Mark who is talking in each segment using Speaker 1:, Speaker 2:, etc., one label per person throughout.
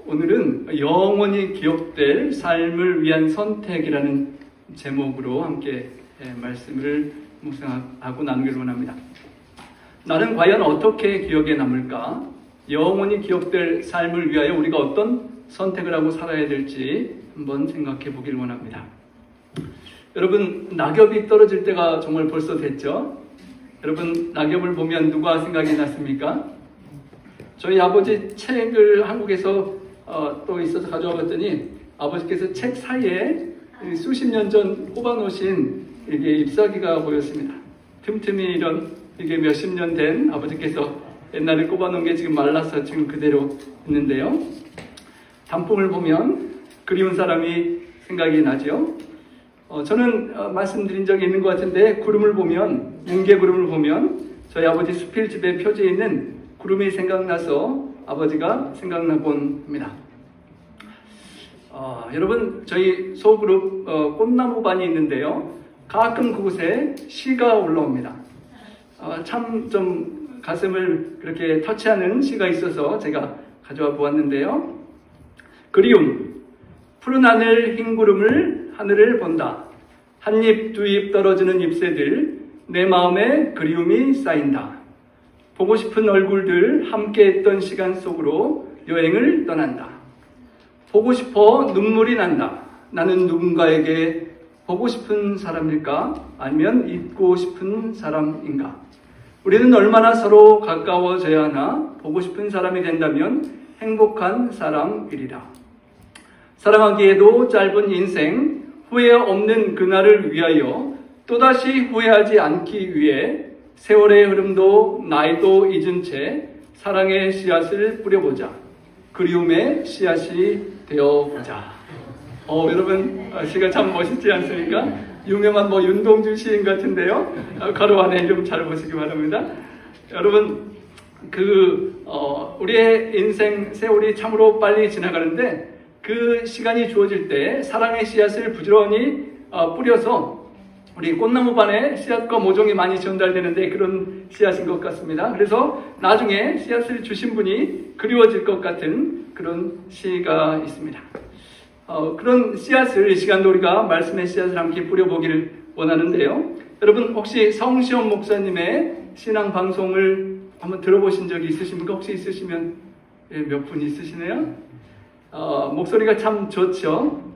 Speaker 1: 오늘은 영원히 기억될 삶을 위한 선택이라는 제목으로 함께 말씀을 묵상하고 나누기를 원합니다. 나는 과연 어떻게 기억에 남을까? 영원히 기억될 삶을 위하여 우리가 어떤 선택을 하고 살아야 될지 한번 생각해 보기를 원합니다. 여러분, 낙엽이 떨어질 때가 정말 벌써 됐죠? 여러분, 낙엽을 보면 누가 생각이 났습니까? 저희 아버지 책을 한국에서 또 있어서 가져와 봤더니 아버지께서 책 사이에 수십 년 전 꼽아놓으신 이게 잎사귀가 보였습니다. 틈틈이 이런 이게 몇십 년 된 아버지께서 옛날에 꼽아놓은 게 지금 말라서 지금 그대로 있는데요. 단풍을 보면 그리운 사람이 생각이 나죠. 저는 말씀드린 적이 있는 것 같은데 구름을 보면, 뭉게구름을 보면 저희 아버지 수필집에 표지에 있는 구름이 생각나서 아버지가 생각나곤 합니다. 여러분, 저희 소그룹 꽃나무반이 있는데요. 가끔 그곳에 시가 올라옵니다. 참 좀 가슴을 그렇게 터치하는 시가 있어서 제가 가져와 보았는데요. 그리움, 푸른 하늘 흰 구름을 하늘을 본다. 한 잎 두 잎 떨어지는 잎새들, 내 마음에 그리움이 쌓인다. 보고 싶은 얼굴들 함께 했던 시간 속으로 여행을 떠난다. 보고 싶어 눈물이 난다. 나는 누군가에게 보고 싶은 사람일까? 아니면 잊고 싶은 사람인가? 우리는 얼마나 서로 가까워져야 하나? 보고 싶은 사람이 된다면 행복한 사람이리라. 사랑하기에도 짧은 인생, 후회 없는 그날을 위하여 또다시 후회하지 않기 위해 세월의 흐름도 나이도 잊은 채 사랑의 씨앗을 뿌려보자. 그리움의 씨앗이 되어보자. 여러분, 시가 참 멋있지 않습니까? 유명한 윤동주 시인 같은데요. 가로 안에 이름 잘 보시기 바랍니다. 여러분, 우리의 인생 세월이 참으로 빨리 지나가는데 그 시간이 주어질 때 사랑의 씨앗을 부지런히 뿌려서 우리 꽃나무반에 씨앗과 모종이 많이 전달되는데 그런 씨앗인 것 같습니다. 그래서 나중에 씨앗을 주신 분이 그리워질 것 같은 그런 시가 있습니다. 그런 씨앗을 이 시간도 우리가 말씀의 씨앗을 함께 뿌려보기를 원하는데요. 여러분, 혹시 성시원 목사님의 신앙 방송을 한번 들어보신 적이 있으십니까? 혹시 있으시면 몇 분 있으시네요? 목소리가 참 좋죠.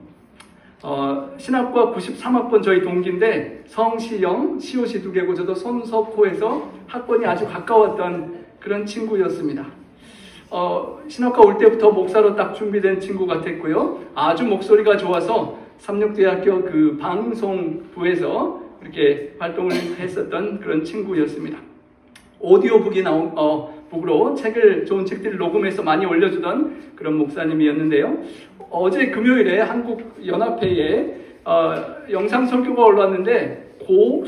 Speaker 1: 신학과 93학번 저희 동기인데 성시영, 시옷이 두 개고 저도 손석호에서 학번이 아주 가까웠던 그런 친구였습니다. 신학과 올 때부터 목사로 딱 준비된 친구 같았고요. 아주 목소리가 좋아서 삼육대학교 그 방송부에서 이렇게 활동을 했었던 그런 친구였습니다. 오디오북이 북으로 좋은 책들을 녹음해서 많이 올려주던 그런 목사님이었는데요. 어제 금요일에 한국연합회에 영상 설교가 올라왔는데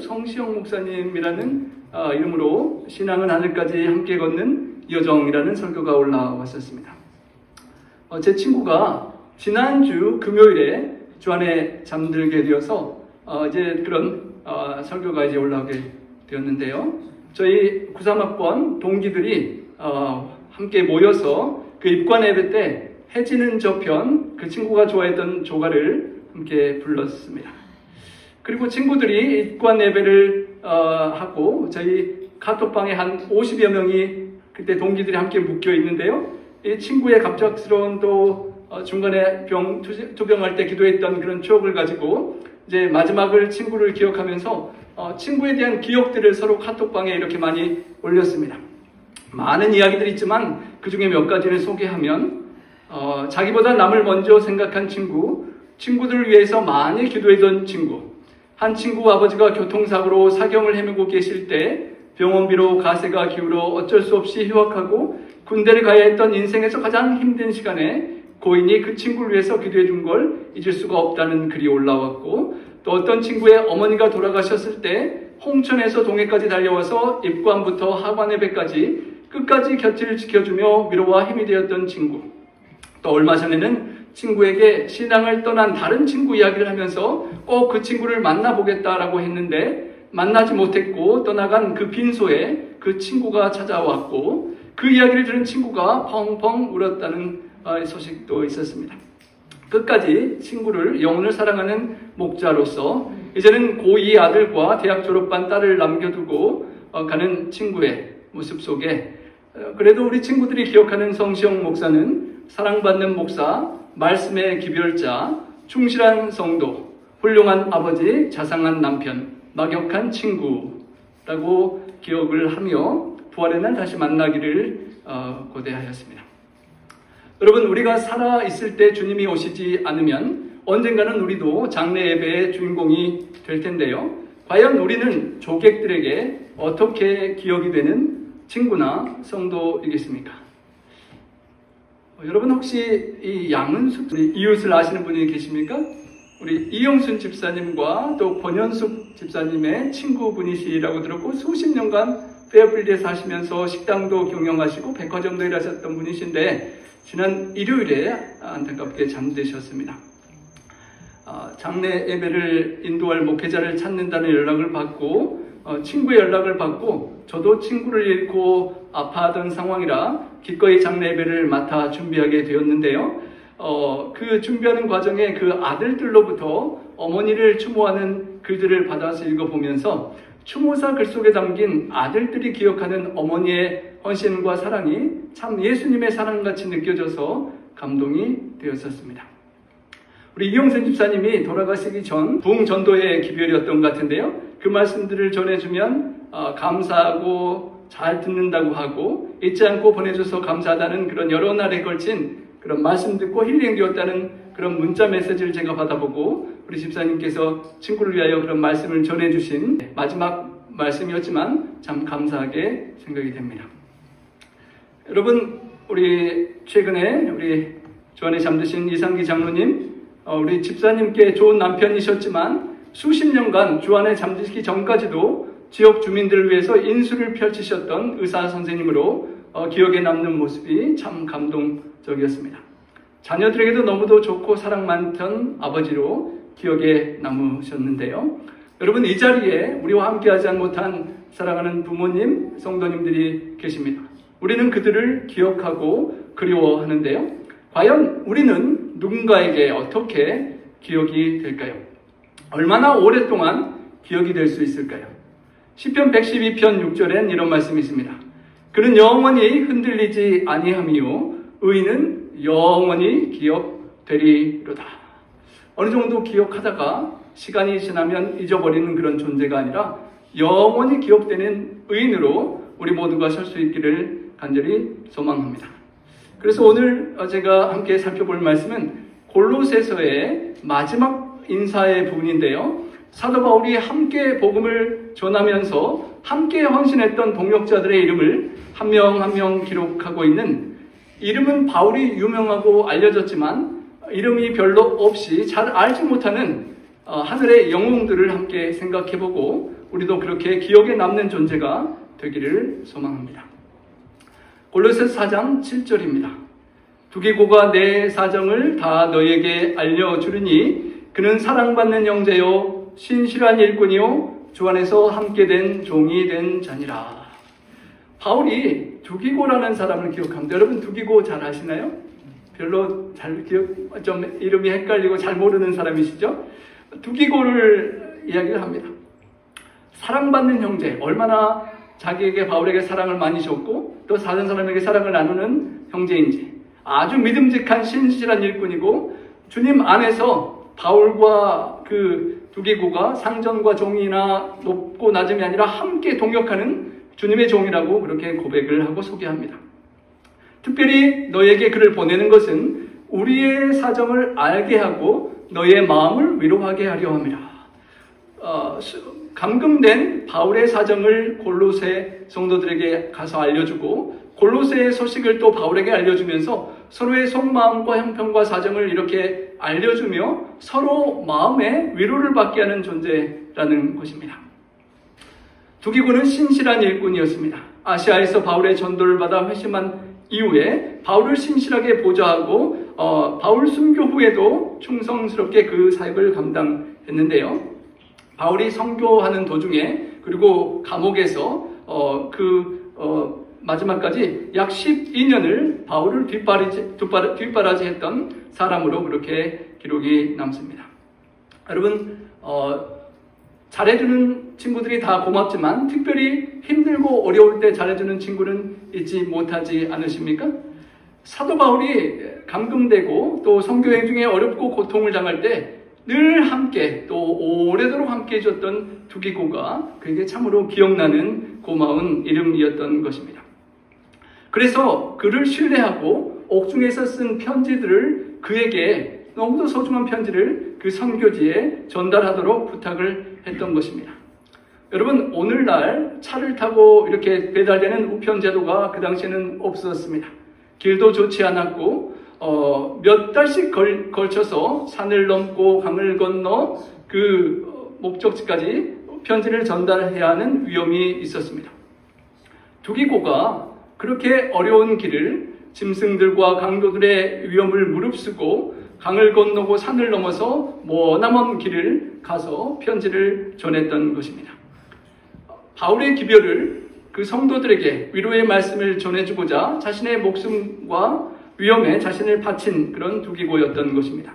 Speaker 1: 성시영 목사님이라는 이름으로 신앙은 하늘까지 함께 걷는 여정이라는 설교가 올라왔었습니다. 제 친구가 지난주 금요일에 주안에 잠들게 되어서 이제 그런 설교가 이제 올라오게 되었는데요. 저희 93학번 동기들이 함께 모여서 그 입관 예배 때 해지는 저편, 그 친구가 좋아했던 조가를 함께 불렀습니다. 그리고 친구들이 입관 예배를 하고 저희 카톡방에 한 50여 명이 그때 동기들이 함께 묶여 있는데요. 이 친구의 갑작스러운 또 중간에 투병할 때 기도했던 그런 추억을 가지고 이제 마지막을 친구를 기억하면서 친구에 대한 기억들을 서로 카톡방에 이렇게 많이 올렸습니다. 많은 이야기들이 있지만 그 중에 몇 가지를 소개하면 자기보다 남을 먼저 생각한 친구, 친구들을 위해서 많이 기도했던 친구, 한 친구 아버지가 교통사고로 사경을 헤매고 계실 때 병원비로 가세가 기울어 어쩔 수 없이 휴학하고 군대를 가야 했던 인생에서 가장 힘든 시간에 고인이 그 친구를 위해서 기도해 준 걸 잊을 수가 없다는 글이 올라왔고, 또 어떤 친구의 어머니가 돌아가셨을 때 홍천에서 동해까지 달려와서 입관부터 하관예배까지 끝까지 곁을 지켜주며 위로와 힘이 되었던 친구, 또 얼마 전에는 친구에게 신앙을 떠난 다른 친구 이야기를 하면서 꼭 그 친구를 만나보겠다라고 했는데 만나지 못했고 떠나간 그 빈소에 그 친구가 찾아왔고 그 이야기를 들은 친구가 펑펑 울었다는 소식도 있었습니다. 끝까지 친구를, 영혼을 사랑하는 목자로서 이제는 고2 아들과 대학 졸업반 딸을 남겨두고 가는 친구의 모습 속에 그래도 우리 친구들이 기억하는 성시영 목사는 사랑받는 목사, 말씀의 기별자, 충실한 성도, 훌륭한 아버지, 자상한 남편, 막역한 친구라고 기억을 하며 부활의 날 다시 만나기를 고대하였습니다. 여러분, 우리가 살아있을 때 주님이 오시지 않으면 언젠가는 우리도 장래 예배의 주인공이 될 텐데요. 과연 우리는 조객들에게 어떻게 기억이 되는 친구나 성도이겠습니까? 여러분 혹시 이 양은숙 이웃을 아시는 분이 계십니까? 우리 이영순 집사님과 또 권현숙 집사님의 친구분이시라고 들었고 수십 년간 페어필드에 사시면서 식당도 경영하시고 백화점도 일하셨던 분이신데 지난 일요일에 안타깝게 잠드셨습니다. 장례 예배를 인도할 목회자를 찾는다는 연락을 받고 친구의 연락을 받고 저도 친구를 잃고 아파하던 상황이라 기꺼이 장례 예배를 맡아 준비하게 되었는데요. 그 준비하는 과정에 그 아들들로부터 어머니를 추모하는 글들을 받아서 읽어보면서 추모사 글 속에 담긴 아들들이 기억하는 어머니의 헌신과 사랑이 참 예수님의 사랑같이 느껴져서 감동이 되었었습니다. 우리 이용선 집사님이 돌아가시기 전 부흥 전도의 기별이었던 것 같은데요. 그 말씀들을 전해주면 감사하고 잘 듣는다고 하고 잊지 않고 보내줘서 감사하다는 그런 여러 날에 걸친 그런 말씀 듣고 힐링되었다는 그런 문자 메시지를 제가 받아보고 우리 집사님께서 친구를 위하여 그런 말씀을 전해주신 마지막 말씀이었지만 참 감사하게 생각이 됩니다. 여러분, 우리 최근에 우리 주안에 잠드신 이상기 장로님, 우리 집사님께 좋은 남편이셨지만 수십 년간 주안에 잠드시기 전까지도 지역 주민들을 위해서 인수를 펼치셨던 의사 선생님으로 기억에 남는 모습이 참 감동적이었습니다. 자녀들에게도 너무도 좋고 사랑 많던 아버지로 기억에 남으셨는데요. 여러분, 이 자리에 우리와 함께하지 못한 사랑하는 부모님, 성도님들이 계십니다. 우리는 그들을 기억하고 그리워하는데요. 과연 우리는 누군가에게 어떻게 기억이 될까요? 얼마나 오랫동안 기억이 될 수 있을까요? 시편 112편 6절엔 이런 말씀이 있습니다. 그는 영원히 흔들리지 아니하며 의인은 영원히 기억되리로다. 어느 정도 기억하다가 시간이 지나면 잊어버리는 그런 존재가 아니라 영원히 기억되는 의인으로 우리 모두가 설 수 있기를 간절히 소망합니다. 그래서 오늘 제가 함께 살펴볼 말씀은 골로새서의 마지막 인사의 부분인데요. 사도 바울이 함께 복음을 전하면서 함께 헌신했던 동역자들의 이름을 한 명 한 명 기록하고 있는, 이름은 바울이 유명하고 알려졌지만 이름이 별로 없이 잘 알지 못하는 하늘의 영웅들을 함께 생각해보고 우리도 그렇게 기억에 남는 존재가 되기를 소망합니다. 골로새서 4장 7절입니다. 두기고가 내 사정을 다 너에게 알려주리니 그는 사랑받는 형제요 신실한 일꾼이요 주 안에서 함께 된 종이 된 자니라. 바울이 두기고라는 사람을 기억합니다. 여러분, 두기고 잘 아시나요? 별로 잘 좀 이름이 헷갈리고 잘 모르는 사람이시죠? 두기고를 이야기를 합니다. 사랑받는 형제, 얼마나 자기에게 바울에게 사랑을 많이 줬고 또 다른 사람에게 사랑을 나누는 형제인지, 아주 믿음직한 신실한 일꾼이고 주님 안에서 바울과 그 두기고가 상전과 종이나 높고 낮음이 아니라 함께 동역하는 주님의 종이라고 그렇게 고백을 하고 소개합니다. 특별히 너에게 글을 보내는 것은 우리의 사정을 알게 하고 너의 마음을 위로하게 하려 합니다. 감금된 바울의 사정을 골로새 성도들에게 가서 알려주고 골로새의 소식을 또 바울에게 알려주면서 서로의 속마음과 형편과 사정을 이렇게 알려주며 서로 마음의 위로를 받게 하는 존재라는 것입니다. 두기고는 신실한 일꾼이었습니다. 아시아에서 바울의 전도를 받아 회심한 이후에 바울을 신실하게 보좌하고 바울 순교 후에도 충성스럽게 그 사역을 감당했는데요. 바울이 선교하는 도중에 그리고 감옥에서 마지막까지 약 12년을 바울을 뒷바라지했던 사람으로 그렇게 기록이 남습니다. 여러분, 잘해주는 친구들이 다 고맙지만 특별히 힘들고 어려울 때 잘해주는 친구는 잊지 못하지 않으십니까? 사도 바울이 감금되고 또 선교행 중에 어렵고 고통을 당할 때 늘 함께 또 오래도록 함께 해줬던 두기고가 그에게 참으로 기억나는 고마운 이름이었던 것입니다. 그래서 그를 신뢰하고 옥중에서 쓴 편지들을 그에게 너무도 소중한 편지를 그 선교지에 전달하도록 부탁을 했던 것입니다. 여러분, 오늘날 차를 타고 이렇게 배달되는 우편 제도가 그 당시에는 없었습니다. 길도 좋지 않았고 몇 달씩 걸쳐서 산을 넘고 강을 건너 그 목적지까지 편지를 전달해야 하는 위험이 있었습니다. 두기고가 그렇게 어려운 길을 짐승들과 강도들의 위험을 무릅쓰고 강을 건너고 산을 넘어서 머나먼 길을 가서 편지를 전했던 것입니다. 바울의 기별을 그 성도들에게 위로의 말씀을 전해주고자 자신의 목숨과 위험에 자신을 바친 그런 두기고였던 것입니다.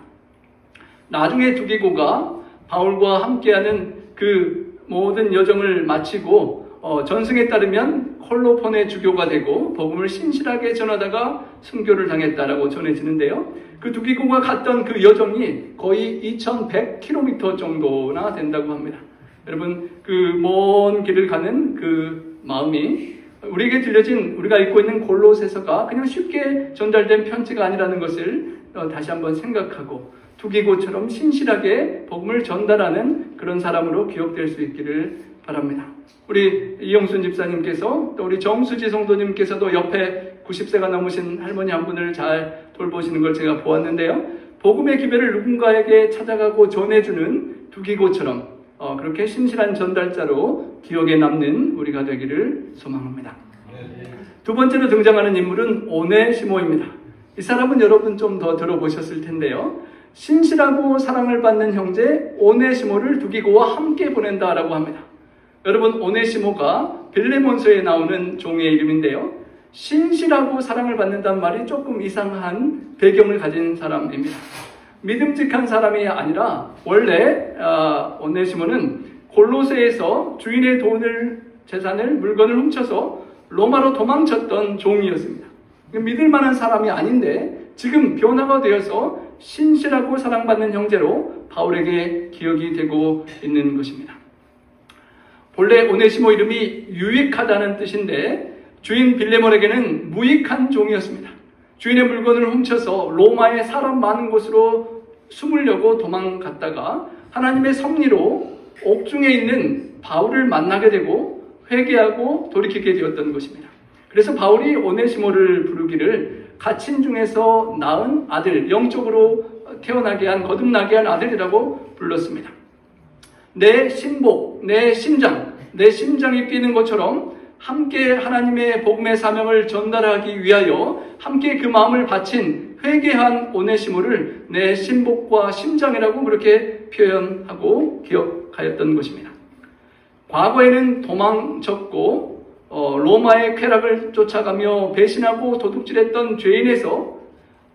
Speaker 1: 나중에 두기고가 바울과 함께하는 그 모든 여정을 마치고 전승에 따르면 콜로폰의 주교가 되고 복음을 신실하게 전하다가 순교를 당했다라고 전해지는데요. 그 두기고가 갔던 그 여정이 거의 2100km 정도나 된다고 합니다. 여러분, 그 먼 길을 가는 그 마음이 우리에게 들려진 우리가 읽고 있는 골로새서가 그냥 쉽게 전달된 편지가 아니라는 것을 다시 한번 생각하고 두기고처럼 신실하게 복음을 전달하는 그런 사람으로 기억될 수 있기를 바랍니다. 우리 이영순 집사님께서 또 우리 정수지 성도님께서도 옆에 90세가 넘으신 할머니 한 분을 잘 돌보시는 걸 제가 보았는데요. 복음의 기별을 누군가에게 찾아가고 전해주는 두기고처럼 그렇게 신실한 전달자로 기억에 남는 우리가 되기를 소망합니다. 두 번째로 등장하는 인물은 오네시모입니다. 이 사람은 여러분 좀 더 들어보셨을 텐데요. 신실하고 사랑을 받는 형제 오네시모를 두기고와 함께 보낸다라고 합니다. 여러분, 오네시모가 빌레몬서에 나오는 종의 이름인데요. 신실하고 사랑을 받는다는 말이 조금 이상한 배경을 가진 사람입니다. 믿음직한 사람이 아니라 원래 오네시모는 골로새에서 주인의 돈을, 재산을, 물건을 훔쳐서 로마로 도망쳤던 종이었습니다. 믿을 만한 사람이 아닌데 지금 변화가 되어서 신실하고 사랑받는 형제로 바울에게 기억이 되고 있는 것입니다. 본래 오네시모 이름이 유익하다는 뜻인데 주인 빌레몬에게는 무익한 종이었습니다. 주인의 물건을 훔쳐서 로마의 사람 많은 곳으로 숨으려고 도망갔다가 하나님의 섭리로 옥중에 있는 바울을 만나게 되고 회개하고 돌이키게 되었던 것입니다. 그래서 바울이 오네시모를 부르기를 갇힌 중에서 낳은 아들, 영적으로 태어나게 한, 거듭나게 한 아들이라고 불렀습니다. 내 신복, 내 심장, 내 심장이 뛰는 것처럼 함께 하나님의 복음의 사명을 전달하기 위하여 함께 그 마음을 바친 회개한 오네시모를 내 신복과 심장이라고 그렇게 표현하고 기억하였던 것입니다. 과거에는 도망쳤고 로마의 쾌락을 쫓아가며 배신하고 도둑질했던 죄인에서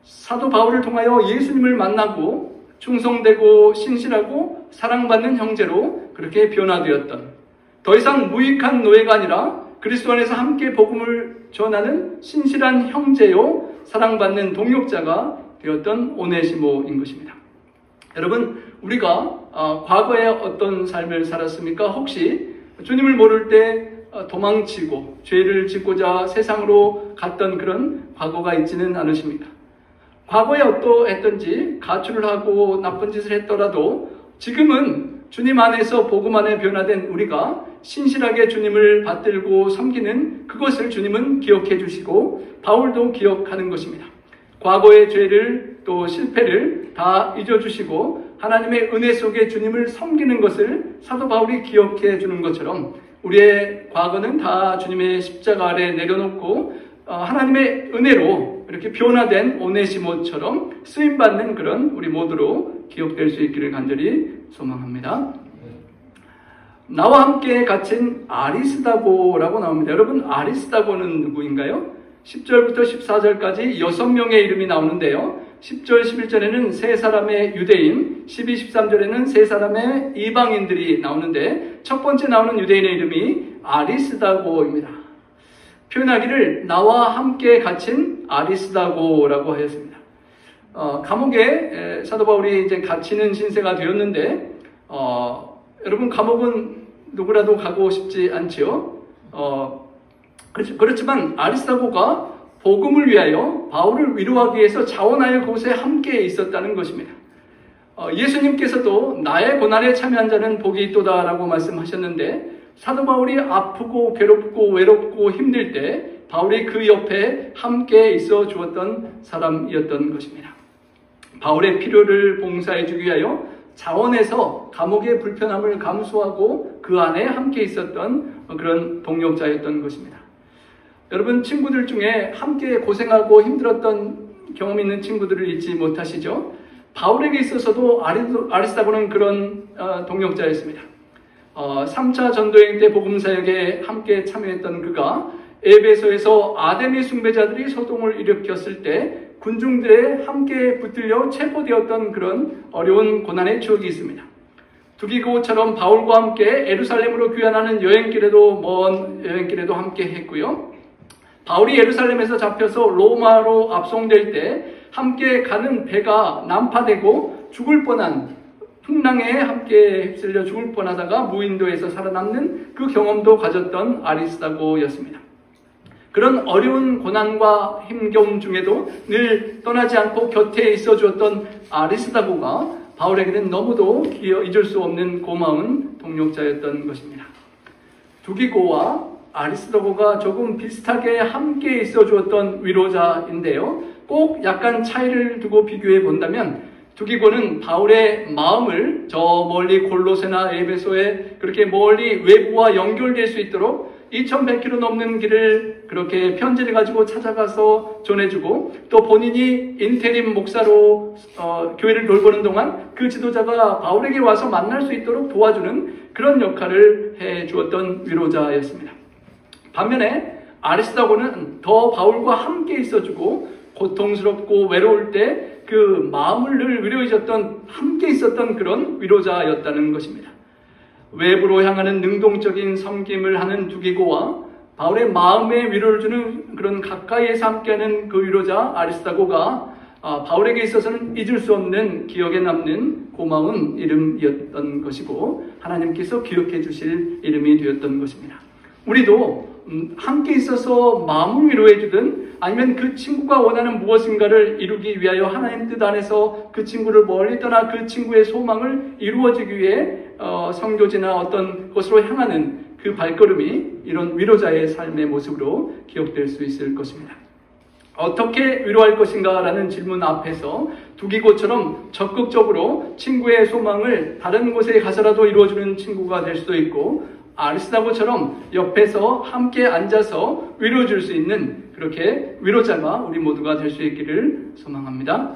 Speaker 1: 사도 바울을 통하여 예수님을 만나고 충성되고 신실하고 사랑받는 형제로 그렇게 변화되었던, 더 이상 무익한 노예가 아니라 그리스도 안에서 함께 복음을 전하는 신실한 형제요 사랑받는 동역자가 되었던 오네시모인 것입니다. 여러분, 우리가 과거에 어떤 삶을 살았습니까? 혹시 주님을 모를 때 도망치고 죄를 짓고자 세상으로 갔던 그런 과거가 있지는 않으십니까? 과거에 어떠했던지 가출을 하고 나쁜 짓을 했더라도 지금은 주님 안에서 복음 안에 변화된 우리가 신실하게 주님을 받들고 섬기는 그것을 주님은 기억해 주시고 바울도 기억하는 것입니다. 과거의 죄를 또 실패를 다 잊어주시고 하나님의 은혜 속에 주님을 섬기는 것을 사도 바울이 기억해 주는 것처럼 우리의 과거는 다 주님의 십자가 아래 내려놓고 하나님의 은혜로 이렇게 변화된 오네시모처럼 쓰임받는 그런 우리 모두로 기억될 수 있기를 간절히 소망합니다. 나와 함께 갇힌 아리스다고라고 나옵니다. 여러분, 아리스다고는 누구인가요? 10절부터 14절까지 6명의 이름이 나오는데요. 10절, 11절에는 세 사람의 유대인, 12, 13절에는 세 사람의 이방인들이 나오는데 첫 번째 나오는 유대인의 이름이 아리스다고입니다. 표현하기를 나와 함께 갇힌 아리스다고라고 하였습니다. 감옥에 사도 바울이 이제 갇히는 신세가 되었는데 여러분, 감옥은 누구라도 가고 싶지 않지요. 그렇지만 아리스다고가 복음을 위하여 바울을 위로하기 위해서 자원하여 그곳에 함께 있었다는 것입니다. 예수님께서도 나의 고난에 참여한 자는 복이 있도다라고 말씀하셨는데 사도 바울이 아프고 괴롭고 외롭고 힘들 때 바울이 그 옆에 함께 있어 주었던 사람이었던 것입니다. 바울의 필요를 봉사해 주기 위하여 자원해서 감옥의 불편함을 감수하고 그 안에 함께 있었던 그런 동역자였던 것입니다. 여러분, 친구들 중에 함께 고생하고 힘들었던 경험 있는 친구들을 잊지 못하시죠? 바울에게 있어서도 아리스다고는 그런 동역자였습니다. 3차 전도여행 때 복음사역에 함께 참여했던 그가 에베소에서 아데미 숭배자들이 소동을 일으켰을 때 군중들에 함께 붙들려 체포되었던 그런 어려운 고난의 추억이 있습니다. 두기고처럼 바울과 함께 예루살렘으로 귀환하는 여행길에도 먼 여행길에도 함께 했고요. 바울이 예루살렘에서 잡혀서 로마로 압송될 때 함께 가는 배가 난파되고 죽을 뻔한 풍랑에 함께 휩쓸려 죽을 뻔하다가 무인도에서 살아남는 그 경험도 가졌던 아리스다고였습니다. 그런 어려운 고난과 힘겨움 중에도 늘 떠나지 않고 곁에 있어 주었던 아리스다고가 바울에게는 너무도 잊을 수 없는 고마운 동역자였던 것입니다. 두기고와 아리스다고가 조금 비슷하게 함께 있어 주었던 위로자인데요. 꼭 약간 차이를 두고 비교해 본다면 두기고는 바울의 마음을 저 멀리 골로새나 에베소에 그렇게 멀리 외부와 연결될 수 있도록 2100km 넘는 길을 그렇게 편지를 가지고 찾아가서 전해주고 또 본인이 인테림 목사로 교회를 돌보는 동안 그 지도자가 바울에게 와서 만날 수 있도록 도와주는 그런 역할을 해 주었던 위로자였습니다. 반면에 아리스다고는 더 바울과 함께 있어주고 고통스럽고 외로울 때 그 마음을 늘 위로해줬던 함께 있었던 그런 위로자였다는 것입니다. 외부로 향하는 능동적인 섬김을 하는 두기고와 바울의 마음에 위로를 주는 그런 가까이에서 함께하는 그 위로자 아리스다고가 바울에게 있어서는 잊을 수 없는 기억에 남는 고마운 이름이었던 것이고 하나님께서 기억해 주실 이름이 되었던 것입니다. 우리도 함께 있어서 마음을 위로해 주든 아니면 그 친구가 원하는 무엇인가를 이루기 위하여 하나님 뜻 안에서 그 친구를 멀리 떠나 그 친구의 소망을 이루어지기 위해 선교지나 어떤 곳으로 향하는 그 발걸음이 이런 위로자의 삶의 모습으로 기억될 수 있을 것입니다. 어떻게 위로할 것인가 라는 질문 앞에서 두기고처럼 적극적으로 친구의 소망을 다른 곳에 가서라도 이루어주는 친구가 될 수도 있고 아리스다고처럼 옆에서 함께 앉아서 위로줄 수 있는 그렇게 위로자가 우리 모두가 될 수 있기를 소망합니다.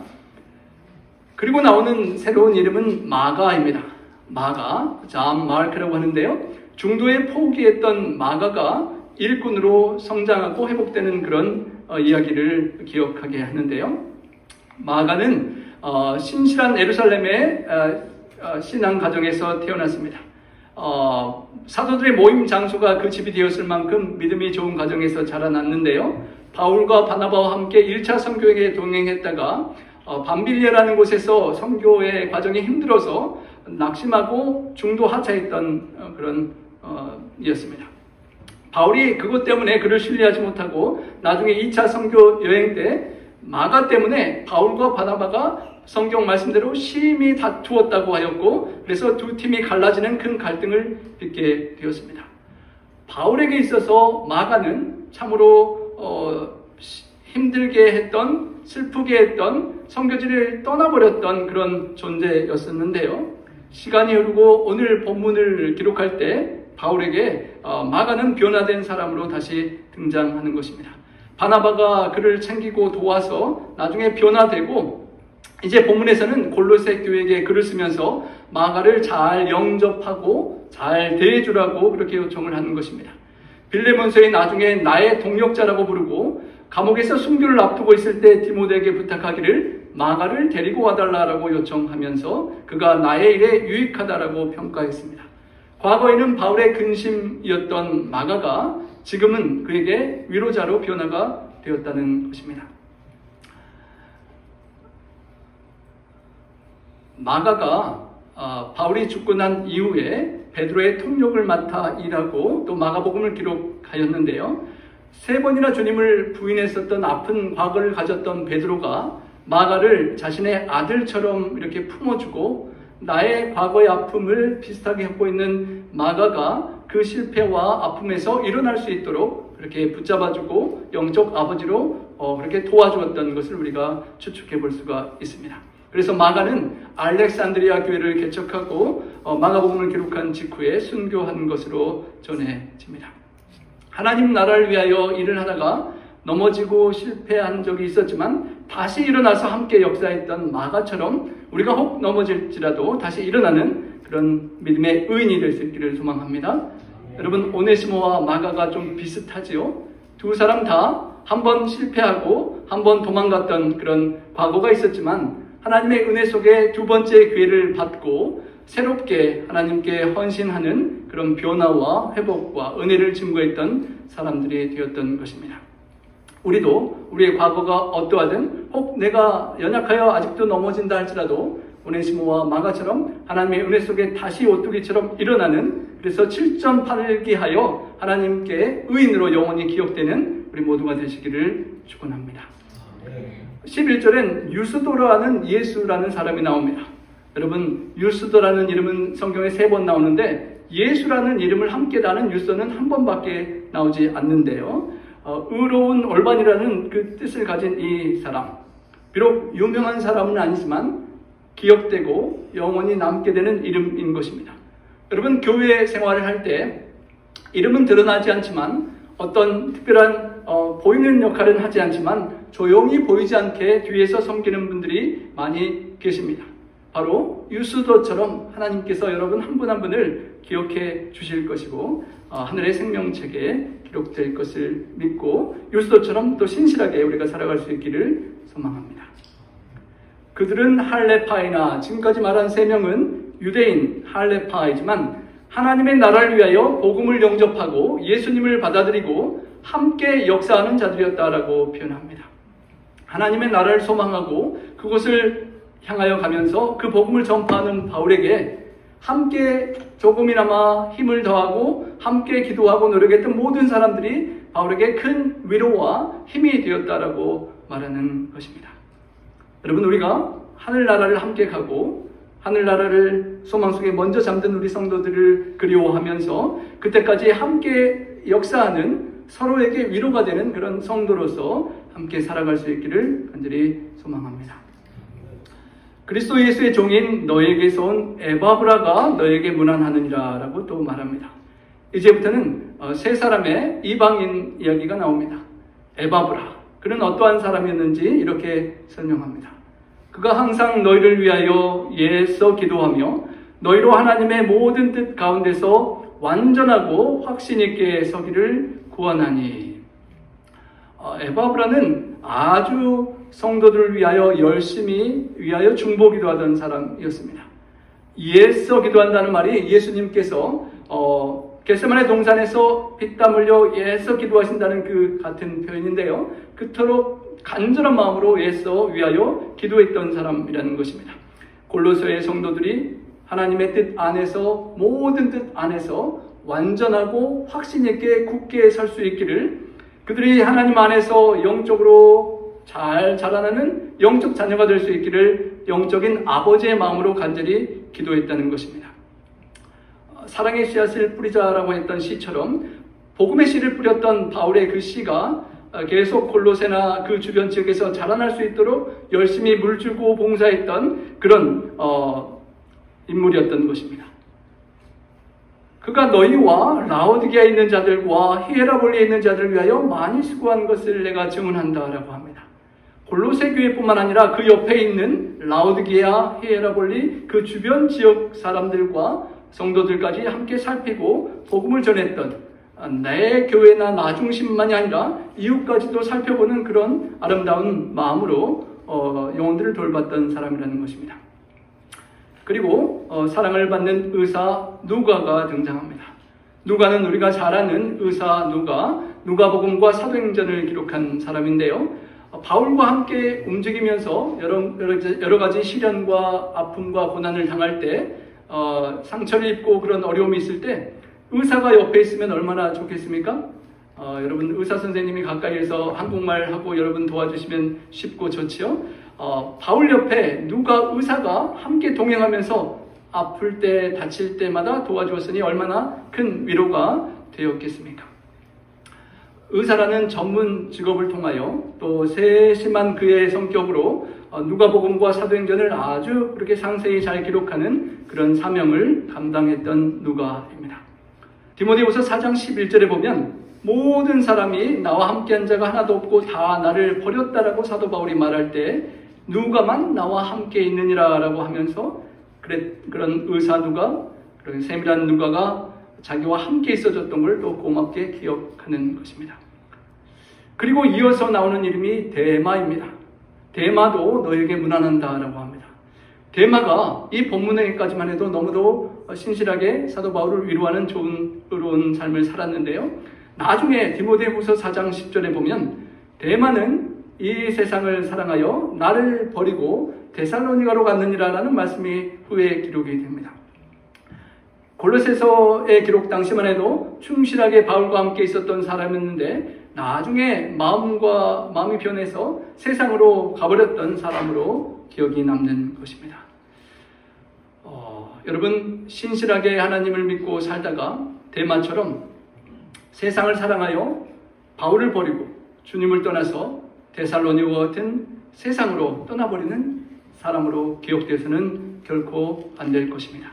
Speaker 1: 그리고 나오는 새로운 이름은 마가입니다. 마가, 잠 마르크라고 하는데요. 중도에 포기했던 마가가 일꾼으로 성장하고 회복되는 그런 이야기를 기억하게 하는데요. 마가는 신실한 예루살렘의 신앙 가정에서 태어났습니다. 사도들의 모임 장소가 그 집이 되었을 만큼 믿음이 좋은 가정에서 자라났는데요. 바울과 바나바와 함께 1차 선교에 동행했다가 밤빌리아라는 곳에서 선교의 과정이 힘들어서 낙심하고 중도 하차했던 그런 이었습니다. 바울이 그것 때문에 그를 신뢰하지 못하고 나중에 2차 선교 여행 때 마가 때문에 바울과 바나바가 성경 말씀대로 심히 다투었다고 하였고 그래서 두 팀이 갈라지는 큰 갈등을 빚게 되었습니다. 바울에게 있어서 마가는 참으로 힘들게 했던 슬프게 했던 선교지를 떠나버렸던 그런 존재였었는데요. 시간이 흐르고 오늘 본문을 기록할 때 바울에게 마가는 변화된 사람으로 다시 등장하는 것입니다. 바나바가 그를 챙기고 도와서 나중에 변화되고 이제 본문에서는 골로새 교회에게 글을 쓰면서 마가를 잘 영접하고 잘 대해주라고 그렇게 요청을 하는 것입니다. 빌레몬서에 나중에 나의 동역자라고 부르고 감옥에서 순교를 앞두고 있을 때 디모데에게 부탁하기를 마가를 데리고 와달라고 요청하면서 그가 나의 일에 유익하다라고 평가했습니다. 과거에는 바울의 근심이었던 마가가 지금은 그에게 위로자로 변화가 되었다는 것입니다. 마가가 바울이 죽고 난 이후에 베드로의 통역을 맡아 일하고 또 마가복음을 기록하였는데요. 3번이나 주님을 부인했었던 아픈 과거를 가졌던 베드로가 마가를 자신의 아들처럼 이렇게 품어주고 나의 과거의 아픔을 비슷하게 갖고 있는 마가가 그 실패와 아픔에서 일어날 수 있도록 그렇게 붙잡아주고 영적 아버지로 그렇게 도와주었던 것을 우리가 추측해 볼 수가 있습니다. 그래서 마가는 알렉산드리아 교회를 개척하고 마가복음을 기록한 직후에 순교한 것으로 전해집니다. 하나님 나라를 위하여 일을 하다가 넘어지고 실패한 적이 있었지만 다시 일어나서 함께 역사했던 마가처럼 우리가 혹 넘어질지라도 다시 일어나는 그런 믿음의 의인이 될 수 있기를 소망합니다. 여러분, 오네시모와 마가가 좀 비슷하지요? 두 사람 다 한 번 실패하고 한 번 도망갔던 그런 과거가 있었지만 하나님의 은혜 속에 두 번째 기회를 받고 새롭게 하나님께 헌신하는 그런 변화와 회복과 은혜를 증거했던 사람들이 되었던 것입니다. 우리도 우리의 과거가 어떠하든 혹 내가 연약하여 아직도 넘어진다 할지라도 오네시모와 마가처럼 하나님의 은혜 속에 다시 오뚜기처럼 일어나는, 그래서 7.8기하여 하나님께 의인으로 영원히 기억되는 우리 모두가 되시기를 축원합니다. 11절엔 유스도라는 예수라는 사람이 나옵니다. 여러분, 유스도라는 이름은 성경에 3번 나오는데 예수라는 이름을 함께 다는 유서는 한 번밖에 나오지 않는데요. 의로운 올반이라는 그 뜻을 가진 이 사람, 비록 유명한 사람은 아니지만 기억되고 영원히 남게 되는 이름인 것입니다. 여러분, 교회 생활을 할 때 이름은 드러나지 않지만 어떤 특별한 보이는 역할은 하지 않지만 조용히 보이지 않게 뒤에서 섬기는 분들이 많이 계십니다. 바로 유스도처럼 하나님께서 여러분 한 분 한 분을 기억해 주실 것이고 하늘의 생명책에 기록될 것을 믿고 유스도처럼 또 신실하게 우리가 살아갈 수 있기를 소망합니다. 그들은 할레파이나, 지금까지 말한 3명은 유대인 할레파이지만 하나님의 나라를 위하여 복음을 영접하고 예수님을 받아들이고 함께 역사하는 자들이었다라고 표현합니다. 하나님의 나라를 소망하고 그곳을 향하여 가면서 그 복음을 전파하는 바울에게 함께 조금이나마 힘을 더하고 함께 기도하고 노력했던 모든 사람들이 바울에게 큰 위로와 힘이 되었다라고 말하는 것입니다. 여러분, 우리가 하늘나라를 함께 가고 하늘나라를 소망 속에 먼저 잠든 우리 성도들을 그리워하면서 그때까지 함께 역사하는, 서로에게 위로가 되는 그런 성도로서 함께 살아갈 수 있기를 간절히 소망합니다. 그리스도 예수의 종인 너에게서 온 에바브라가 너에게 문안하느니라 라고 또 말합니다. 이제부터는 3사람의 이방인 이야기가 나옵니다. 에바브라, 그는 어떠한 사람이었는지 이렇게 설명합니다. 그가 항상 너희를 위하여 애써 기도하며 너희로 하나님의 모든 뜻 가운데서 완전하고 확신 있게 서기를 구원하니. 에바브라는 아주 성도들을 위하여 열심히 위하여 중보 기도하던 사람이었습니다. 애써 기도한다는 말이 예수님께서 겟세마네 동산에서 피땀 흘려 애써 기도하신다는 그 같은 표현인데요. 그토록 간절한 마음으로 애써 위하여 기도했던 사람이라는 것입니다. 골로새의 성도들이 하나님의 뜻 안에서, 모든 뜻 안에서 완전하고 확신 있게 굳게 설 수 있기를, 그들이 하나님 안에서 영적으로 잘 자라나는 영적 자녀가 될 수 있기를 영적인 아버지의 마음으로 간절히 기도했다는 것입니다. 사랑의 씨앗을 뿌리자라고 했던 시처럼 복음의 씨를 뿌렸던 바울의 그 씨가 계속 골로새나 그 주변 지역에서 자라날 수 있도록 열심히 물주고 봉사했던 그런 인물이었던 것입니다. 그가 너희와 라오디게아에 있는 자들과 히에라볼리에 있는 자들을 위하여 많이 수고한 것을 내가 증언한다라고 합니다. 골로새 교회뿐만 아니라 그 옆에 있는 라오디게아, 히에라볼리 그 주변 지역 사람들과 성도들까지 함께 살피고 복음을 전했던, 내 교회나 나 중심만이 아니라 이웃까지도 살펴보는 그런 아름다운 마음으로 영혼들을 돌봤던 사람이라는 것입니다. 그리고 사랑을 받는 의사 누가가 등장합니다. 누가는 우리가 잘 아는 의사 누가복음과 사도행전을 기록한 사람인데요. 바울과 함께 움직이면서 여러 가지 시련과 아픔과 고난을 당할 때, 상처를 입고 그런 어려움이 있을 때 의사가 옆에 있으면 얼마나 좋겠습니까? 여러분 의사 선생님이 가까이에서 한국말 하고 여러분 도와주시면 쉽고 좋지요. 바울 옆에 누가 의사가 함께 동행하면서 아플 때 다칠 때마다 도와주었으니 얼마나 큰 위로가 되었겠습니까? 의사라는 전문 직업을 통하여 또 세심한 그의 성격으로 누가복음과 사도행전을 아주 그렇게 상세히 잘 기록하는 그런 사명을 감당했던 누가입니다. 디모데후서 4장 11절에 보면 모든 사람이 나와 함께한 자가 하나도 없고 다 나를 버렸다라고 사도 바울이 말할 때 누가만 나와 함께 있느니라 라고 하면서 그런 의사 누가, 그런 세밀한 누가가 자기와 함께 있어줬던 걸 또 고맙게 기억하는 것입니다. 그리고 이어서 나오는 이름이 데마입니다. 데마도 너에게 문안한다 라고 합니다. 데마가 이 본문에까지만 해도 너무도 신실하게 사도 바울을 위로하는 좋은 의로운 삶을 살았는데요. 나중에 디모데후서 4장 10절에 보면 데마는 이 세상을 사랑하여 나를 버리고 데살로니가로 갔느니라 라는 말씀이 후에 기록이 됩니다. 골로새서의 기록 당시만 해도 충실하게 바울과 함께 있었던 사람이었는데 나중에 마음이 변해서 세상으로 가버렸던 사람으로 기억이 남는 것입니다. 여러분 신실하게 하나님을 믿고 살다가 데마처럼 세상을 사랑하여 바울을 버리고 주님을 떠나서 데살로니가와 같은 세상으로 떠나버리는 사람으로 기억되어서는 결코 안 될 것입니다.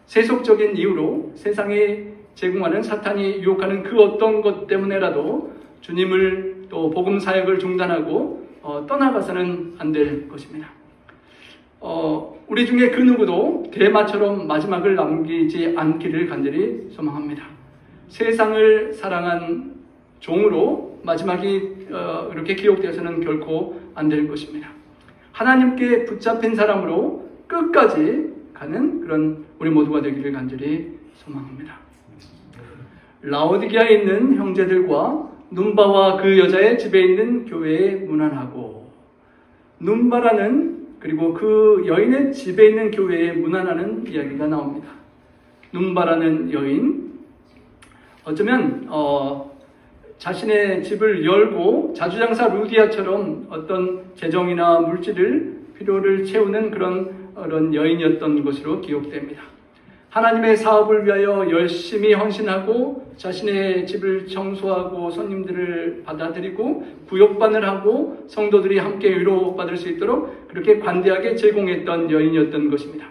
Speaker 1: 세속적인 이유로 세상에 제공하는 사탄이 유혹하는 그 어떤 것 때문에라도 주님을 또 복음 사역을 중단하고 떠나가서는 안 될 것입니다. 우리 중에 그 누구도 데마처럼 마지막을 남기지 않기를 간절히 소망합니다. 세상을 사랑한 종으로 마지막이 이렇게 기록되어서는 결코 안 될 것입니다. 하나님께 붙잡힌 사람으로 끝까지 가는 그런 우리 모두가 되기를 간절히 소망합니다. 라오디게아에 있는 형제들과 눈바와 그 여자의 집에 있는 교회에 문안하고, 눈바라는 그리고 그 여인의 집에 있는 교회에 문안하는 이야기가 나옵니다. 눈바라는 여인, 어쩌면 자신의 집을 열고 자주장사 루디아처럼 어떤 재정이나 필요를 채우는 그런 여인이었던 것으로 기록됩니다. 하나님의 사업을 위하여 열심히 헌신하고 자신의 집을 청소하고 손님들을 받아들이고 구역반을 하고 성도들이 함께 위로받을 수 있도록 그렇게 관대하게 제공했던 여인이었던 것입니다.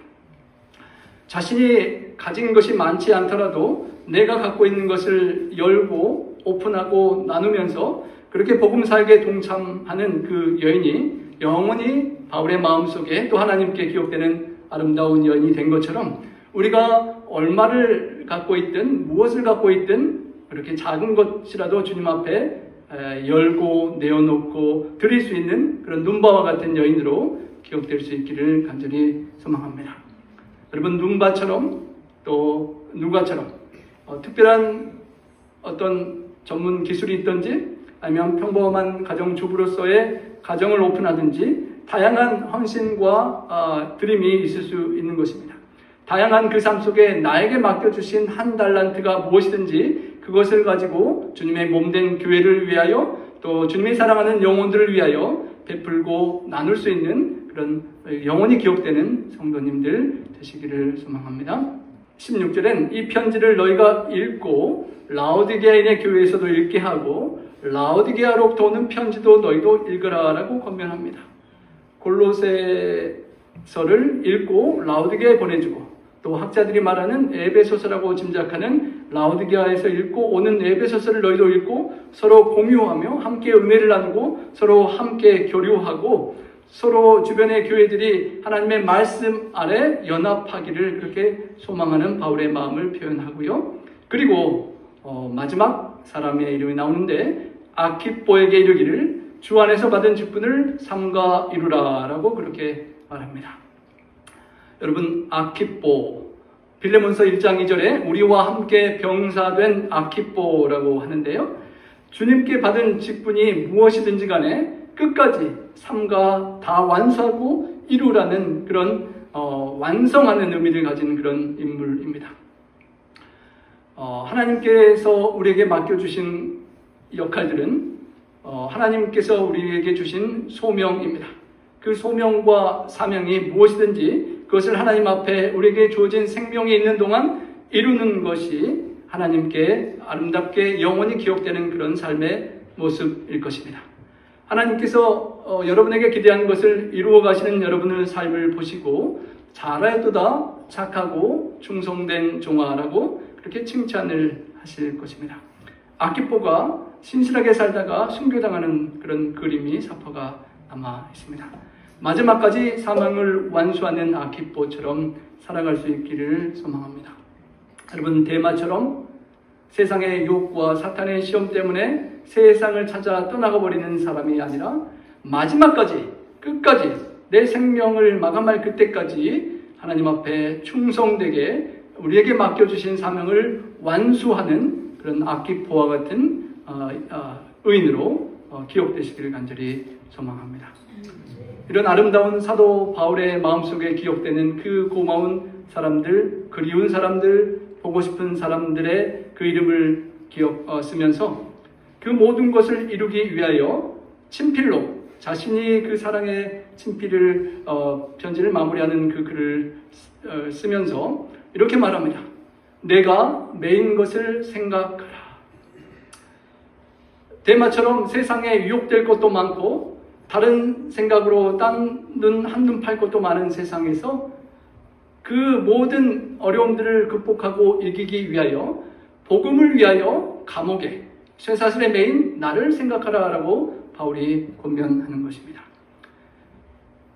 Speaker 1: 자신이 가진 것이 많지 않더라도 내가 갖고 있는 것을 열고 오픈하고 나누면서 그렇게 복음 사역에 동참하는 그 여인이 영원히 바울의 마음속에 또 하나님께 기억되는 아름다운 여인이 된 것처럼 우리가 얼마를 갖고 있든 무엇을 갖고 있든 그렇게 작은 것이라도 주님 앞에 열고 내어놓고 드릴 수 있는 그런 눈바와 같은 여인으로 기억될 수 있기를 간절히 소망합니다. 여러분 눈바처럼 또 누가처럼 특별한 어떤 전문 기술이 있든지 아니면 평범한 가정주부로서의 가정을 오픈하든지 다양한 헌신과 드림이 있을 수 있는 것입니다. 다양한 그 삶 속에 나에게 맡겨주신 한 달란트가 무엇이든지 그것을 가지고 주님의 몸된 교회를 위하여 또 주님이 사랑하는 영혼들을 위하여 베풀고 나눌 수 있는 그런 영원히 기억되는 성도님들 되시기를 소망합니다. 16절엔 이 편지를 너희가 읽고 라오디게아인의 교회에서도 읽게 하고 라오디게아로부터 오는 편지도 너희도 읽으라 라고 권면합니다. 골로새서를 읽고 라오디게아에 보내주고 또 학자들이 말하는 에베소서라고 짐작하는 라오디게아에서 읽고 오는 에베소서를 너희도 읽고 서로 공유하며 함께 은혜를 나누고 서로 함께 교류하고 서로 주변의 교회들이 하나님의 말씀 아래 연합하기를 그렇게 소망하는 바울의 마음을 표현하고요. 그리고 마지막 사람의 이름이 나오는데 아키뽀에게 이르기를 주 안에서 받은 직분을 삼가 이루라 라고 그렇게 말합니다. 여러분, 아키뽀, 빌레몬서 1장 2절에 우리와 함께 병사된 아키뽀라고 하는데요. 주님께 받은 직분이 무엇이든지 간에 끝까지 삼가 다 완수하고 이루라는 그런 완성하는 의미를 가진 그런 인물입니다. 하나님께서 우리에게 맡겨주신 역할들은 하나님께서 우리에게 주신 소명입니다. 그 소명과 사명이 무엇이든지 그것을 하나님 앞에 우리에게 주어진 생명이 있는 동안 이루는 것이 하나님께 아름답게 영원히 기억되는 그런 삶의 모습일 것입니다. 하나님께서 여러분에게 기대한 것을 이루어 가시는 여러분의 삶을 보시고 잘하였도다 착하고 충성된 종아라고 그렇게 칭찬을 하실 것입니다. 아키뽀가 신실하게 살다가 순교당하는 그런 그림이 사파가 남아 있습니다. 마지막까지 사명을 완수하는 아키뽀처럼 살아갈 수 있기를 소망합니다. 여러분, 데마처럼 세상의 유혹과 사탄의 시험 때문에 세상을 찾아 떠나가 버리는 사람이 아니라 마지막까지 끝까지 내 생명을 마감할 그때까지 하나님 앞에 충성되게 우리에게 맡겨주신 사명을 완수하는 그런 아키포와 같은 의인으로 기억되시기를 간절히 소망합니다. 이런 아름다운 사도 바울의 마음속에 기억되는 그 고마운 사람들, 그리운 사람들, 보고 싶은 사람들의 그 이름을 쓰면서 그 모든 것을 이루기 위하여 친필로 자신이 그 사랑의 친필을 편지를 마무리하는 그 글을 쓰면서 이렇게 말합니다. 내가 메인 것을 생각하라. 데마처럼 세상에 유혹될 것도 많고 다른 생각으로 딴 눈 한눈 팔 것도 많은 세상에서 그 모든 어려움들을 극복하고 이기기 위하여 복음을 위하여 감옥에 쇠사슬의 메인 나를 생각하라 라고 바울이 권면하는 것입니다.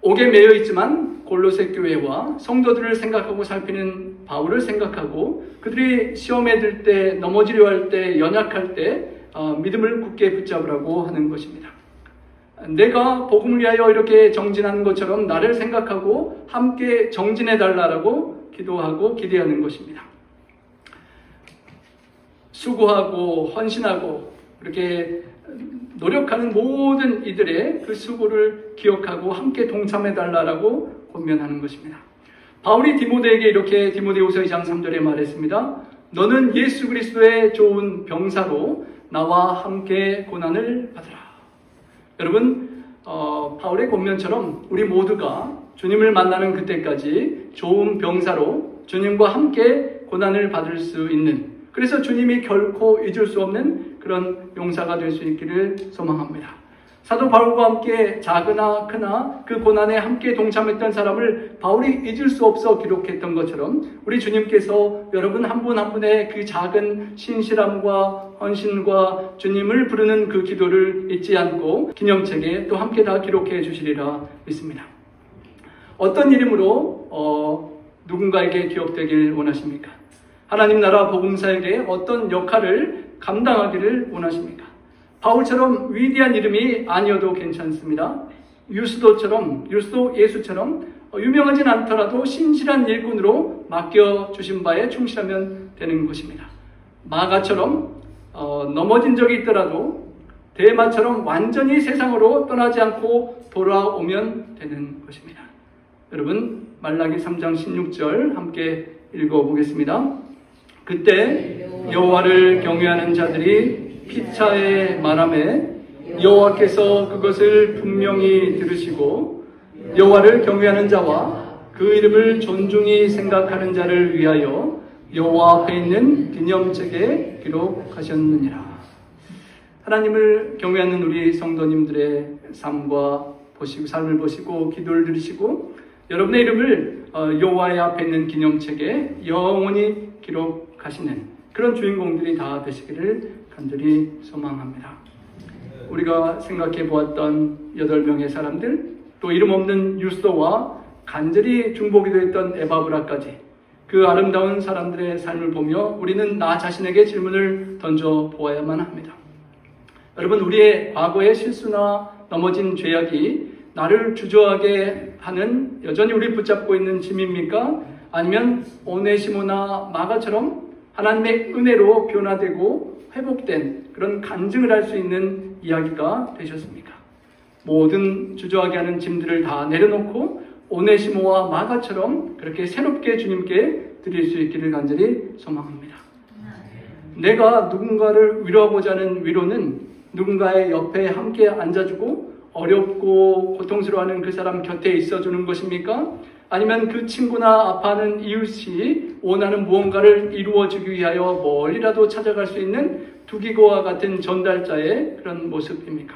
Speaker 1: 옥에 매여 있지만 골로새 교회와 성도들을 생각하고 살피는 바울을 생각하고 그들이 시험에 들 때 넘어지려 할 때 연약할 때 믿음을 굳게 붙잡으라고 하는 것입니다. 내가 복음을 위하여 이렇게 정진하는 것처럼 나를 생각하고 함께 정진해 달라고 기도하고 기대하는 것입니다. 수고하고 헌신하고 이렇게 노력하는 모든 이들의 그 수고를 기억하고 함께 동참해 달라고 권면하는 것입니다. 바울이 디모데에게 이렇게 디모데후서 2장 3절에 말했습니다. 너는 예수 그리스도의 좋은 병사로 나와 함께 고난을 받으라. 여러분, 바울의 권면처럼 우리 모두가 주님을 만나는 그때까지 좋은 병사로 주님과 함께 고난을 받을 수 있는, 그래서 주님이 결코 잊을 수 없는 그런 용사가 될 수 있기를 소망합니다. 사도 바울과 함께 작으나 크나 그 고난에 함께 동참했던 사람을 바울이 잊을 수 없어 기록했던 것처럼 우리 주님께서 여러분 한 분 한 분의 그 작은 신실함과 헌신과 주님을 부르는 그 기도를 잊지 않고 기념책에 또 함께 다 기록해 주시리라 믿습니다. 어떤 이름으로 누군가에게 기억되길 원하십니까? 하나님 나라 복음사에게 어떤 역할을 감당하기를 원하십니까? 바울처럼 위대한 이름이 아니어도 괜찮습니다. 유스도 예수처럼 유명하진 않더라도 신실한 일꾼으로 맡겨주신 바에 충실하면 되는 것입니다. 마가처럼 넘어진 적이 있더라도 데마처럼 완전히 세상으로 떠나지 않고 돌아오면 되는 것입니다. 여러분, 말라기 3장 16절 함께 읽어보겠습니다. 그때 여호와를 경외하는 자들이 피차에 말하매 여호와께서 그것을 분명히 들으시고 여호와를 경외하는 자와 그 이름을 존중히 생각하는 자를 위하여 여호와 앞에 있는 기념책에 기록하셨느니라. 하나님을 경외하는 우리 성도님들의 삶을 보시고 기도를 들으시고 여러분의 이름을 여호와의 앞에 있는 기념책에 영원히 기록하시는 그런 주인공들이 다 되시기를 간절히 소망합니다. 우리가 생각해 보았던 8명의 사람들, 또 이름 없는 유소와 간절히 중보기도 했던 에바브라까지 그 아름다운 사람들의 삶을 보며 우리는 나 자신에게 질문을 던져 보아야만 합니다. 여러분, 우리의 과거의 실수나 넘어진 죄악이 나를 주저하게 하는 여전히 우리 붙잡고 있는 짐입니까? 아니면 오네시모나 마가처럼 하나님의 은혜로 변화되고 회복된 그런 간증을 할 수 있는 이야기가 되셨습니까? 모든 주저하게 하는 짐들을 다 내려놓고 오네시모와 마가처럼 그렇게 새롭게 주님께 드릴 수 있기를 간절히 소망합니다. 내가 누군가를 위로하고자 하는 위로는 누군가의 옆에 함께 앉아주고 어렵고 고통스러워하는 그 사람 곁에 있어주는 것입니까? 아니면 그 친구나 아파하는 이웃이 원하는 무언가를 이루어주기 위하여 멀리라도 찾아갈 수 있는 두기고와 같은 전달자의 그런 모습입니까?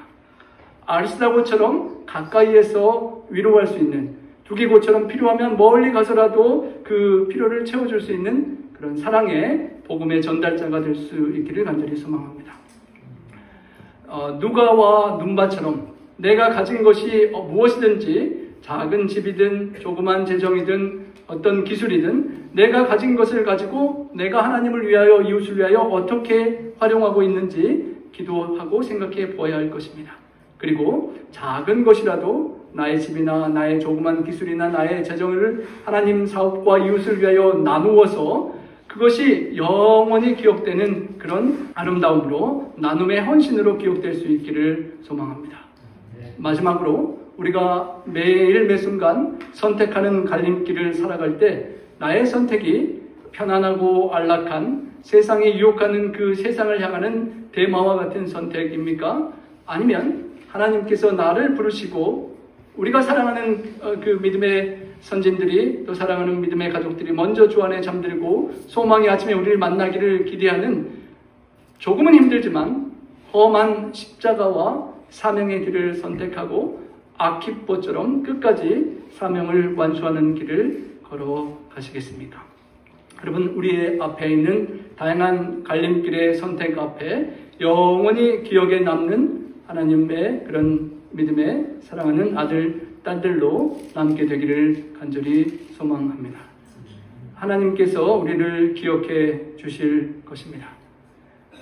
Speaker 1: 아리스다고처럼 가까이에서 위로할 수 있는, 두기고처럼 필요하면 멀리 가서라도 그 필요를 채워줄 수 있는 그런 사랑의 복음의 전달자가 될 수 있기를 간절히 소망합니다. 누가와 눈바처럼 내가 가진 것이 무엇이든지 작은 집이든 조그만 재정이든 어떤 기술이든 내가 가진 것을 가지고 내가 하나님을 위하여 이웃을 위하여 어떻게 활용하고 있는지 기도하고 생각해 보아야 할 것입니다. 그리고 작은 것이라도 나의 집이나 나의 조그만 기술이나 나의 재정을 하나님 사업과 이웃을 위하여 나누어서 그것이 영원히 기억되는 그런 아름다움으로 나눔의 헌신으로 기억될 수 있기를 소망합니다. 마지막으로 우리가 매일 매순간 선택하는 갈림길을 살아갈 때 나의 선택이 편안하고 안락한 세상에 유혹하는 그 세상을 향하는 대마와 같은 선택입니까? 아니면 하나님께서 나를 부르시고 우리가 사랑하는 그 믿음의 선진들이 또 사랑하는 믿음의 가족들이 먼저 주 안에 잠들고 소망의 아침에 우리를 만나기를 기대하는 조금은 힘들지만 험한 십자가와 사명의 길을 선택하고 아키뽀처럼 끝까지 사명을 완수하는 길을 걸어가시겠습니까? 여러분, 우리의 앞에 있는 다양한 갈림길의 선택 앞에 영원히 기억에 남는 하나님의 그런 믿음의 사랑하는 아들, 딸들로 남게 되기를 간절히 소망합니다. 하나님께서 우리를 기억해 주실 것입니다.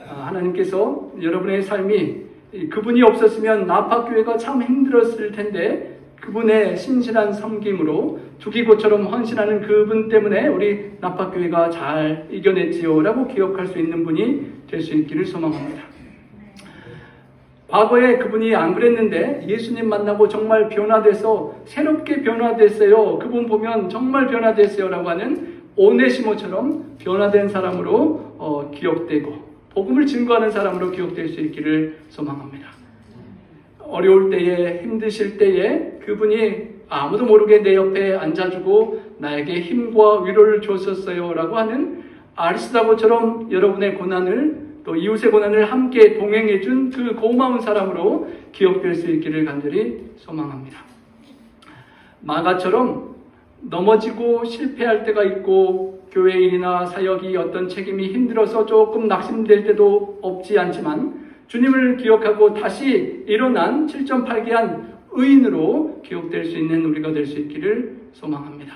Speaker 1: 하나님께서 여러분의 삶이 그분이 없었으면 나파교회가 참 힘들었을 텐데 그분의 신실한 섬김으로 두기고처럼 헌신하는 그분 때문에 우리 나파교회가 잘 이겨냈지요 라고 기억할 수 있는 분이 될 수 있기를 소망합니다. 과거에 그분이 안 그랬는데 예수님 만나고 정말 변화돼서 새롭게 변화됐어요. 그분 보면 정말 변화됐어요 라고 하는 오네시모처럼 변화된 사람으로 기억되고 복음을 증거하는 사람으로 기억될 수 있기를 소망합니다. 어려울 때에 힘드실 때에 그분이 아무도 모르게 내 옆에 앉아주고 나에게 힘과 위로를 줬었어요 라고 하는 아리스다고처럼 여러분의 고난을 또 이웃의 고난을 함께 동행해준 그 고마운 사람으로 기억될 수 있기를 간절히 소망합니다. 마가처럼 넘어지고 실패할 때가 있고 교회 일이나 사역이 어떤 책임이 힘들어서 조금 낙심될 때도 없지 않지만 주님을 기억하고 다시 일어난 7.8기한 의인으로 기억될 수 있는 우리가 될 수 있기를 소망합니다.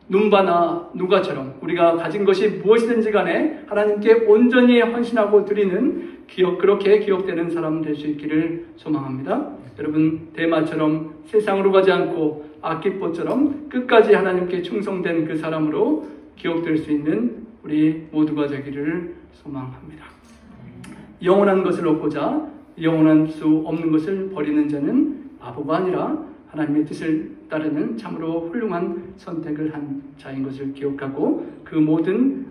Speaker 1: 눈바나 누가처럼 우리가 가진 것이 무엇이든지 간에 하나님께 온전히 헌신하고 드리는 그렇게 기억되는 사람 될 수 있기를 소망합니다. 여러분, 대마처럼 세상으로 가지 않고 아키뽀처럼 끝까지 하나님께 충성된 그 사람으로 기억될 수 있는 우리 모두가 되기를 소망합니다. 영원한 것을 얻고자 영원할 수 없는 것을 버리는 자는 바보가 아니라 하나님의 뜻을 따르는 참으로 훌륭한 선택을 한 자인 것을 기억하고 그 모든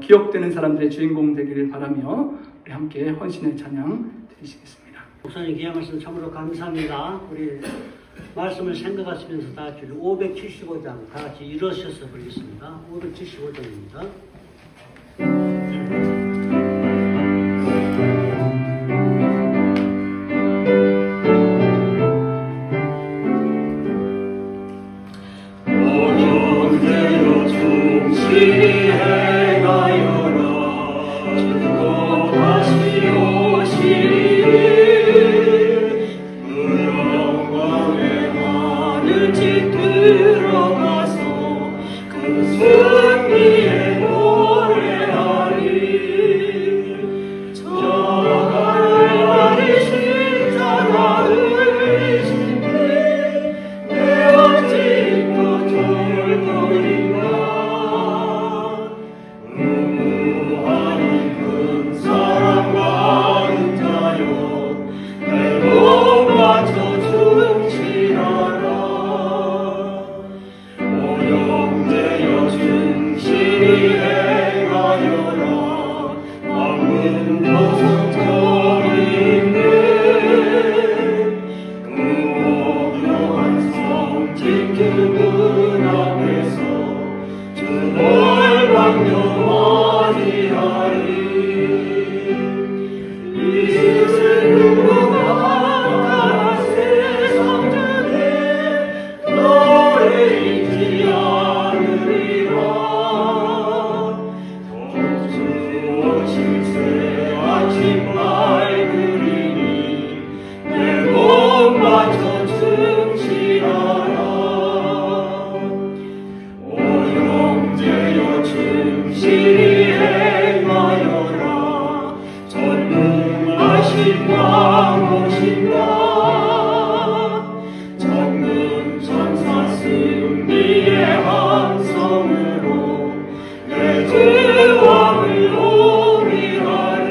Speaker 1: 기억되는 사람들의 주인공 되기를 바라며 우리 함께 헌신의 찬양 드리시겠습니다.
Speaker 2: 목사님 귀한 말씀 참으로 감사합니다. 우리 말씀을 생각하시면서 다 같이 575장 다 같이 일어서서 부르겠습니다. 575장입니다.
Speaker 3: 승리의 노래하리 저 갈보리 십자가의 신비 내 어찌고 돌보리까 무무하니 큰 사랑과 은자여 내 몸 맞춰 충실하라 오영되어 충실히 행하여라 왕은 보석처리네 무모묘한 성진 그분 앞에서 주를 왕영원히 하리 이 세상 누구나 세상 중에 너를 잊지 않으리라 복주어 칠세 아침 밝으리니 내 몸 맞춰 충실하라 오영제여 충실히 행하여라 전능하신 왕 오신다 전능 천사 승리의 함성으로 내 주 왕을 오리하리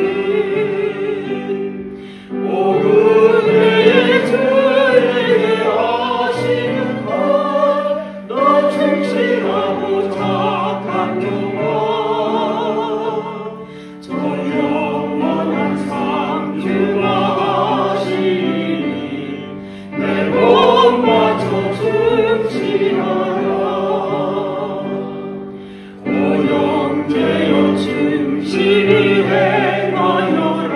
Speaker 3: 오 그대의 주에게 하시는 말너 충실하고 착한 종아 저 영원한 상주하시니 내 몸 맞춰 충실하라 오영제여 충실히 행하여라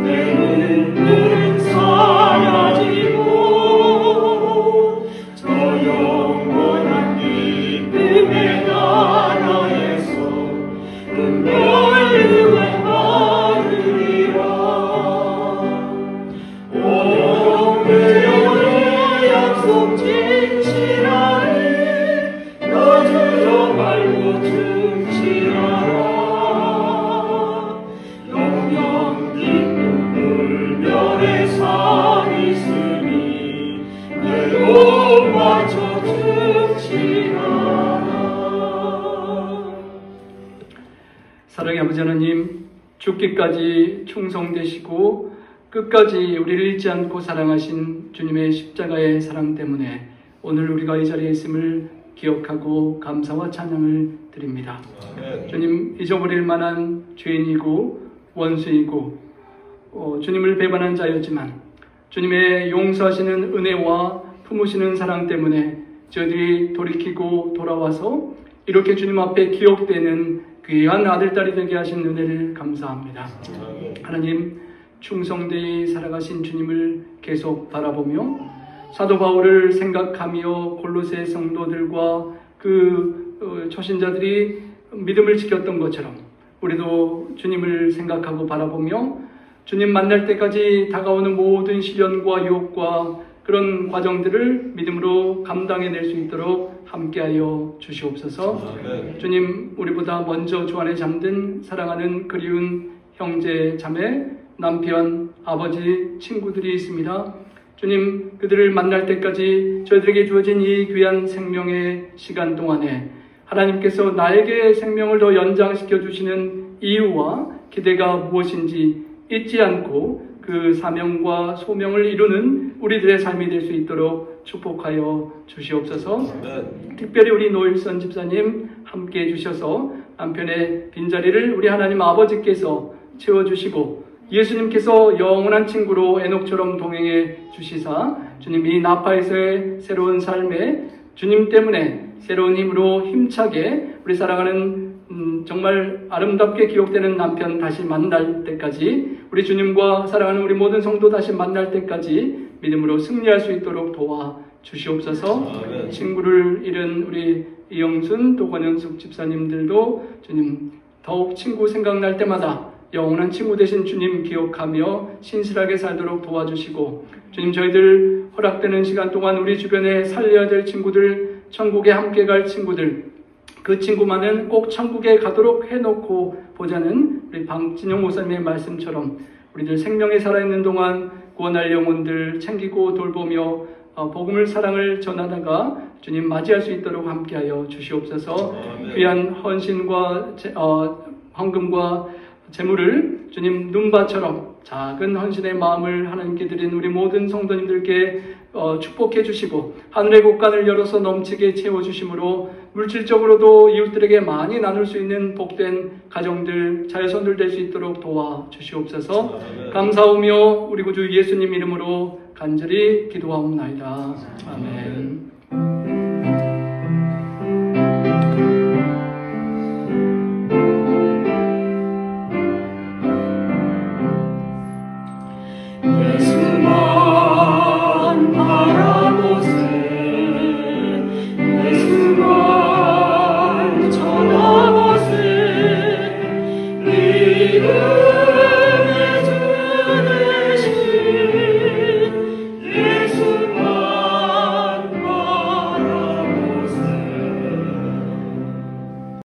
Speaker 3: 내 눈물은 사라지고 저 영원한 기쁨의 나라에서 은별을 받으리라 오영제여 내 약속 진실하리 너 주여 말고 충실하라 영영 깊은 물결에 산 있으니 내 몸 맞춰 충실하라
Speaker 1: 사랑의 아버지 하나님, 죽기까지 충성되시고 끝까지 우리를 잊지 않고 사랑하신 주님의 십자가의 사랑 때문에 오늘 우리가 이 자리에 있음을 기억하고 감사와 찬양을 드립니다. 주님, 잊어버릴 만한 죄인이고 원수이고 주님을 배반한 자였지만 주님의 용서하시는 은혜와 품으시는 사랑 때문에 저희들이 돌이키고 돌아와서 이렇게 주님 앞에 기억되는 귀한 아들딸이 되게 하신 은혜를 감사합니다. 하나님, 충성되이 살아가신 주님을 계속 바라보며 사도 바울을 생각하며 골로새 성도들과 그 초신자들이 믿음을 지켰던 것처럼 우리도 주님을 생각하고 바라보며 주님 만날 때까지 다가오는 모든 시련과 유혹과 그런 과정들을 믿음으로 감당해낼 수 있도록 함께하여 주시옵소서. 주님, 우리보다 먼저 주 안에 잠든 사랑하는 그리운 형제, 자매, 남편, 아버지, 친구들이 있습니다. 주님, 그들을 만날 때까지 저희들에게 주어진 이 귀한 생명의 시간 동안에 하나님께서 나에게 생명을 더 연장시켜 주시는 이유와 기대가 무엇인지 잊지 않고 그 사명과 소명을 이루는 우리들의 삶이 될 수 있도록 축복하여 주시옵소서. 특별히 우리 노일선 집사님 함께 해주셔서 남편의 빈자리를 우리 하나님 아버지께서 채워주시고 예수님께서 영원한 친구로 에녹처럼 동행해 주시사 주님이 나파에서의 새로운 삶에 주님 때문에 새로운 힘으로 힘차게 우리 사랑하는 정말 아름답게 기록되는 남편 다시 만날 때까지 우리 주님과 사랑하는 우리 모든 성도 다시 만날 때까지 믿음으로 승리할 수 있도록 도와 주시옵소서. 친구를 잃은 우리 이영순 또 권영숙 집사님들도 주님 더욱 친구 생각날 때마다 영원한 친구 되신 주님 기억하며 신실하게 살도록 도와주시고 주님 저희들 허락되는 시간 동안 우리 주변에 살려야 될 친구들 천국에 함께 갈 친구들 그 친구만은 꼭 천국에 가도록 해놓고 보자는 우리 방진영 목사님의 말씀처럼 우리들 생명이 살아있는 동안 구원할 영혼들 챙기고 돌보며 복음을 사랑을 전하다가 주님 맞이할 수 있도록 함께하여 주시옵소서. 귀한 헌신과 헌금과 재물을 주님 눈밭처럼 작은 헌신의 마음을 하나님께 드린 우리 모든 성도님들께 축복해 주시고 하늘의 곳간을 열어서 넘치게 채워주심으로 물질적으로도 이웃들에게 많이 나눌 수 있는 복된 가정들, 자녀손들 될 수 있도록 도와주시옵소서. 감사하며 우리 구주 예수님 이름으로 간절히 기도하옵나이다. 아멘.